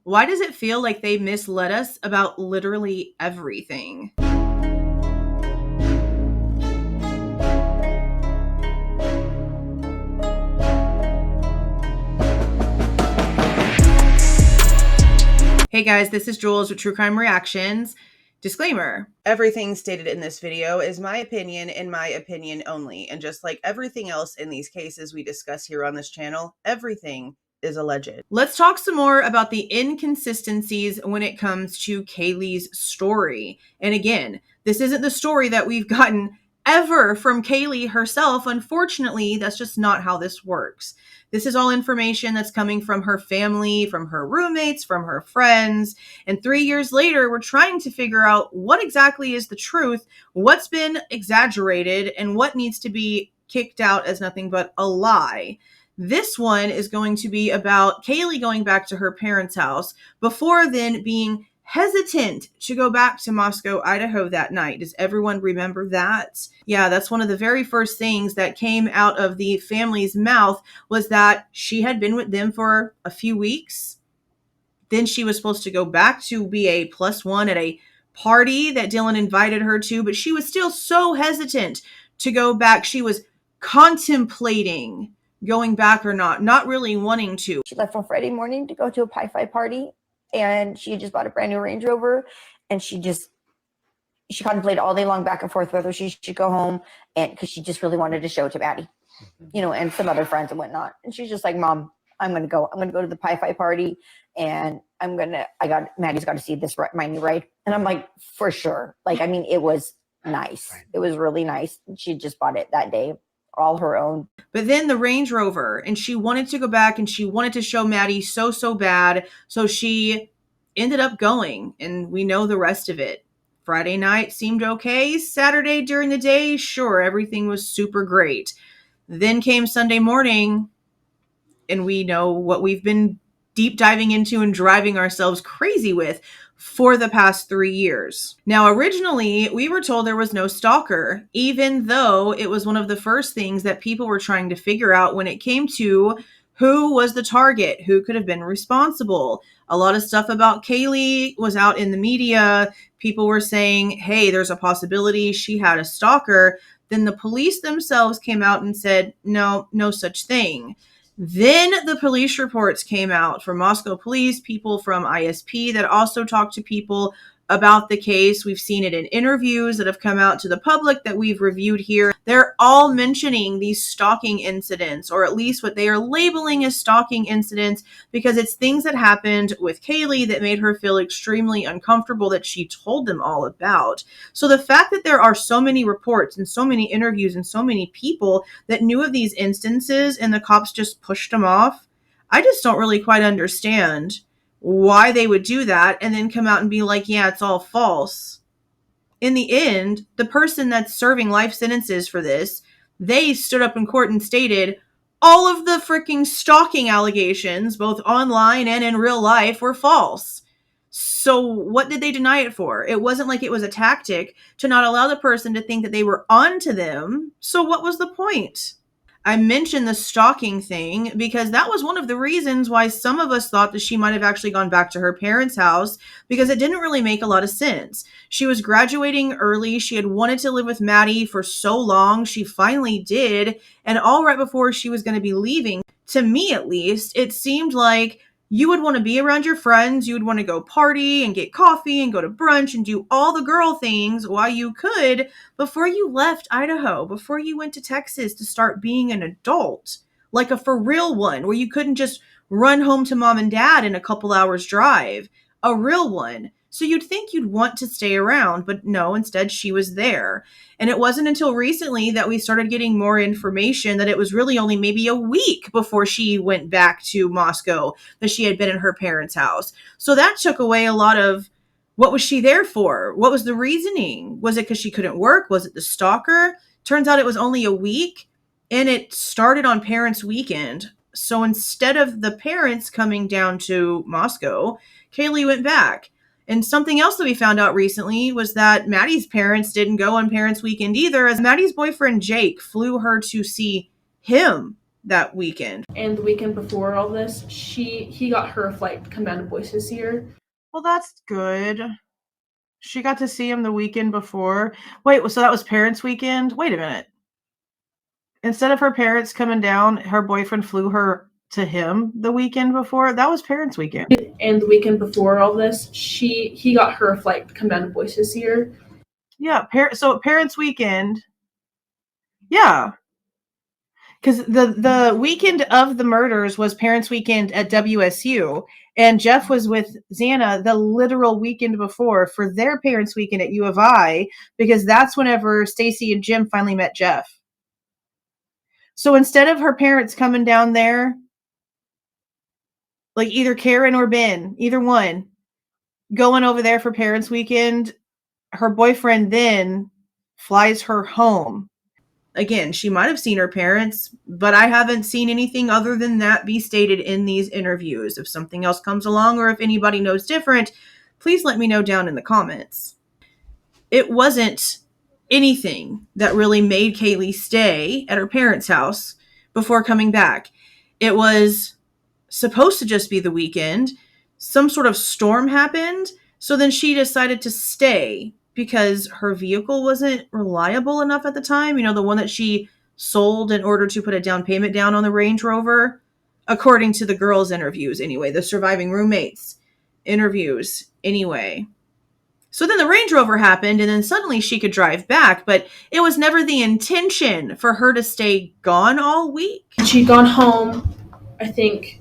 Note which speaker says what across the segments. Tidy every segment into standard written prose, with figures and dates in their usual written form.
Speaker 1: Why does it feel like they misled us about literally everything? Hey guys, this is Jules with True Crime Reactions. Disclaimer, everything stated in this video is my opinion and my opinion only. And just like everything else in these cases we discuss here on this channel, everything is alleged. Let's talk some more about the inconsistencies when it comes to Kaylee's story. And again, this isn't the story that we've gotten ever from Kaylee herself. Unfortunately, that's just not how this works. This is all information that's coming from her family, from her roommates, from her friends. And 3 years later, we're trying to figure out what exactly is the truth, what's been exaggerated, and what needs to be kicked out as nothing but a lie. This one is going to be about Kaylee going back to her parents' house before then being hesitant to go back to Moscow, Idaho that night. Does everyone remember that? Yeah, that's one of the very first things that came out of the family's mouth was that she had been with them for a few weeks. Then she was supposed to go back to be a +1 at a party that Dylan invited her to, but she was still so hesitant to go back. She was contemplating going back or not really wanting to.
Speaker 2: She left on Friday morning to go to a Pi-Fi party, and she just bought a brand new Range Rover, and she contemplated all day long back and forth whether she should go home, and because she just really wanted to show it to Maddie, and some other friends and whatnot. And she's just like, Mom, I'm gonna go to the Pi-Fi party, and Maddie's got to see this my new ride. And I'm like, for sure. Like, I mean, it was nice. It was really nice. She just bought it that day, all her own.
Speaker 1: But then the Range Rover, and she wanted to go back and she wanted to show Maddie so bad. So she ended up going, and we know the rest of it. Friday night seemed okay. Saturday during the day, sure, everything was super great. Then came Sunday morning, and we know what we've been deep diving into and driving ourselves crazy with for the past 3 years. Now, originally, we were told there was no stalker, even though it was one of the first things that people were trying to figure out when it came to who was the target, who could have been responsible. A lot of stuff about Kaylee was out in the media. People were saying, hey, there's a possibility she had a stalker. Then the police themselves came out and said, no such thing. Then the police reports came out from Moscow police, people from ISP that also talked to people about the case. We've seen it in interviews that have come out to the public that we've reviewed here. They're all mentioning these stalking incidents, or at least what they are labeling as stalking incidents, because it's things that happened with Kaylee that made her feel extremely uncomfortable that she told them all about. So the fact that there are so many reports and so many interviews and so many people that knew of these instances and the cops just pushed them off, I just don't really quite understand why they would do that and then come out and be like, yeah, it's all false. In the end, the person that's serving life sentences for this, they stood up in court and stated all of the freaking stalking allegations, both online and in real life, were false. So what did they deny it for? It wasn't like it was a tactic to not allow the person to think that they were onto them. So what was the point? I mentioned the stalking thing because that was one of the reasons why some of us thought that she might have actually gone back to her parents' house, because it didn't really make a lot of sense. She was graduating early. She had wanted to live with Maddie for so long. She finally did. And all right before she was going to be leaving, to me at least, it seemed like you would want to be around your friends. You would want to go party and get coffee and go to brunch and do all the girl things while you could before you left Idaho, before you went to Texas to start being an adult, like a for real one, where you couldn't just run home to mom and dad in a couple hours drive, a real one. So you'd think you'd want to stay around, but no, instead she was there. And it wasn't until recently that we started getting more information that it was really only maybe a week before she went back to Moscow that she had been in her parents' house. So that took away a lot of what was she there for? What was the reasoning? Was it because she couldn't work? Was it the stalker? Turns out it was only a week, and it started on Parents' Weekend. So instead of the parents coming down to Moscow, Kaylee went back. And something else that we found out recently was that Maddie's parents didn't go on Parents' Weekend either, as Maddie's boyfriend Jake flew her to see him that weekend.
Speaker 3: And the weekend before all this, he got her a flight to come down to Boise to see her.
Speaker 1: Well, that's good. She got to see him the weekend before. Wait, so that was parents' weekend? Wait a minute. Instead of her parents coming down, her boyfriend flew her to him the weekend before? That was parents' weekend.
Speaker 3: And the weekend before all this, he got her a flight to come down to Boise to see her.
Speaker 1: Yeah, so parents' weekend. Yeah. Because the weekend of the murders was parents' weekend at WSU, and Jeff was with Xana the literal weekend before for their parents' weekend at U of I, because that's whenever Stacy and Jim finally met Jeff. So instead of her parents coming down there, like either Karen or Ben, either one, going over there for parents' weekend, her boyfriend then flies her home. Again, she might have seen her parents, but I haven't seen anything other than that be stated in these interviews. If something else comes along or if anybody knows different, please let me know down in the comments. It wasn't anything that really made Kaylee stay at her parents' house before coming back. It was supposed to just be the weekend. Some sort of storm happened, so then she decided to stay because her vehicle wasn't reliable enough at the time. You know, the one that she sold in order to put a down payment down on the Range Rover, according to the girls' interviews anyway, the surviving roommates' interviews anyway. So then the Range Rover happened, and then suddenly she could drive back, but it was never the intention for her to stay gone all week.
Speaker 3: She'd gone home, I think,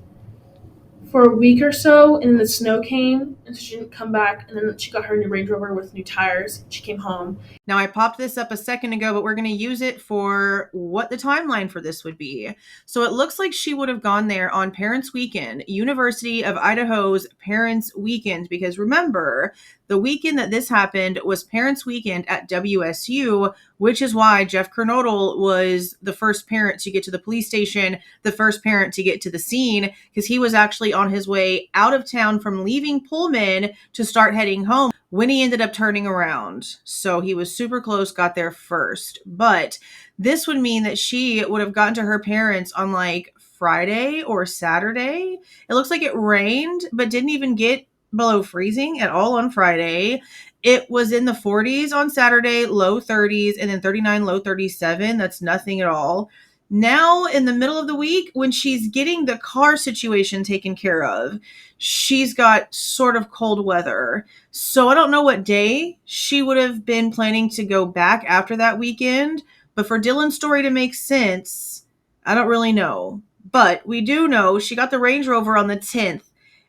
Speaker 3: for a week or so, and then the snow came, and so she didn't come back, and then she got her new Range Rover with new tires. She came home.
Speaker 1: Now, I popped this up a second ago, but we're going to use it for what the timeline for this would be. So it looks like she would have gone there on Parents' Weekend, University of Idaho's Parents' Weekend, because remember, the weekend that this happened was Parents' Weekend at WSU, which is why Jeff Kernodle was the first parent to get to the police station, the first parent to get to the scene, because he was actually on his way out of town from leaving Pullman to start heading home when he ended up turning around. So he was super close, got there first. But this would mean that she would have gotten to her parents on like Friday or Saturday. It looks like it rained, but didn't even get below freezing at all on Friday. It was in the 40s on Saturday, low 30s, and then 39, low 37. That's nothing at all. Now, in the middle of the week, when she's getting the car situation taken care of, she's got sort of cold weather. So I don't know what day she would have been planning to go back after that weekend. But for Dylan's story to make sense, I don't really know. But we do know she got the Range Rover on the 10th,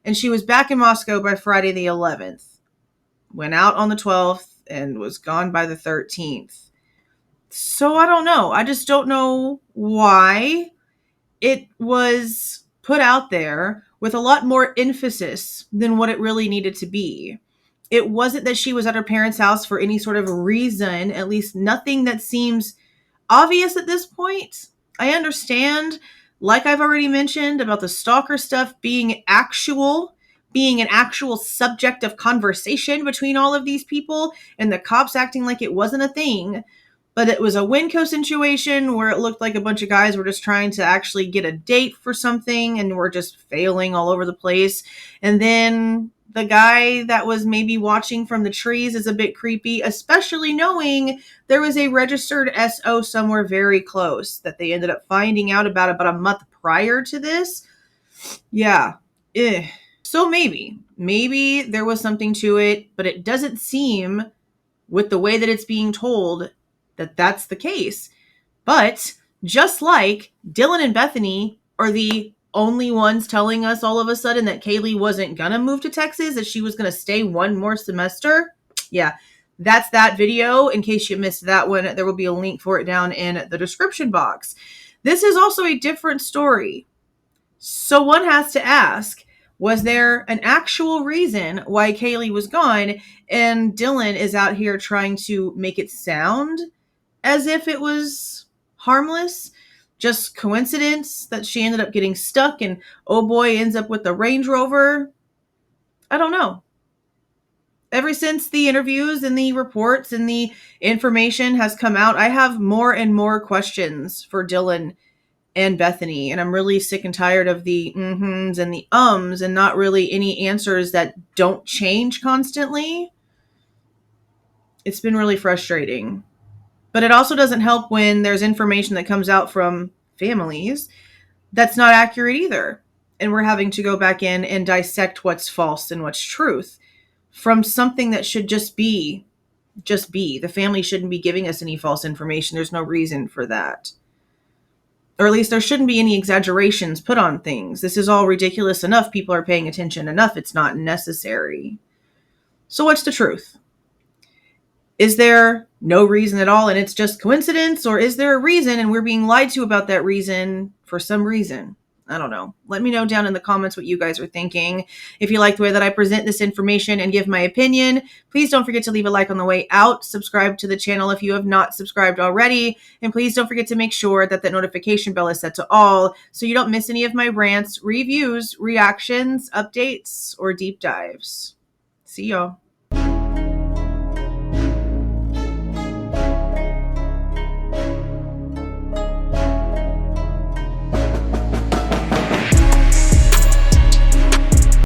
Speaker 1: and she was back in Moscow by Friday the 11th. Went out on the 12th and was gone by the 13th. So I don't know. I just don't know why it was put out there with a lot more emphasis than what it really needed to be. It wasn't that she was at her parents' house for any sort of reason, at least nothing that seems obvious at this point. I understand, like I've already mentioned, about the stalker stuff being an actual subject of conversation between all of these people and the cops acting like it wasn't a thing. But it was a Winco situation where it looked like a bunch of guys were just trying to actually get a date for something and were just failing all over the place. And then the guy that was maybe watching from the trees is a bit creepy, especially knowing there was a registered SO somewhere very close that they ended up finding out about a month prior to this. Yeah. So maybe there was something to it, but it doesn't seem, with the way that it's being told, that that's the case. But just like Dylan and Bethany are the only ones telling us all of a sudden that Kaylee wasn't gonna move to Texas, that she was gonna stay one more semester. Yeah, that's that video. In case you missed that one, there will be a link for it down in the description box. This is also a different story. So one has to ask, was there an actual reason why Kaylee was gone? And Dylan is out here trying to make it sound as if it was harmless, just coincidence that she ended up getting stuck and oh boy ends up with the Range Rover. I don't know. Ever since the interviews and the reports and the information has come out, I have more and more questions for Dylan and Bethany. And I'm really sick and tired of the mm-hms and the ums and not really any answers that don't change constantly. It's been really frustrating. But it also doesn't help when there's information that comes out from families that's not accurate either. And we're having to go back in and dissect what's false and what's truth from something that should just be. The family shouldn't be giving us any false information. There's no reason for that. Or at least there shouldn't be any exaggerations put on things. This is all ridiculous enough. People are paying attention enough. It's not necessary. So what's the truth? Is there no reason at all and it's just coincidence? Or is there a reason and we're being lied to about that reason for some reason? I don't know. Let me know down in the comments what you guys are thinking. If you like the way that I present this information and give my opinion, please don't forget to leave a like on the way out. Subscribe to the channel if you have not subscribed already. And please don't forget to make sure that that notification bell is set to all so you don't miss any of my rants, reviews, reactions, updates, or deep dives. See y'all.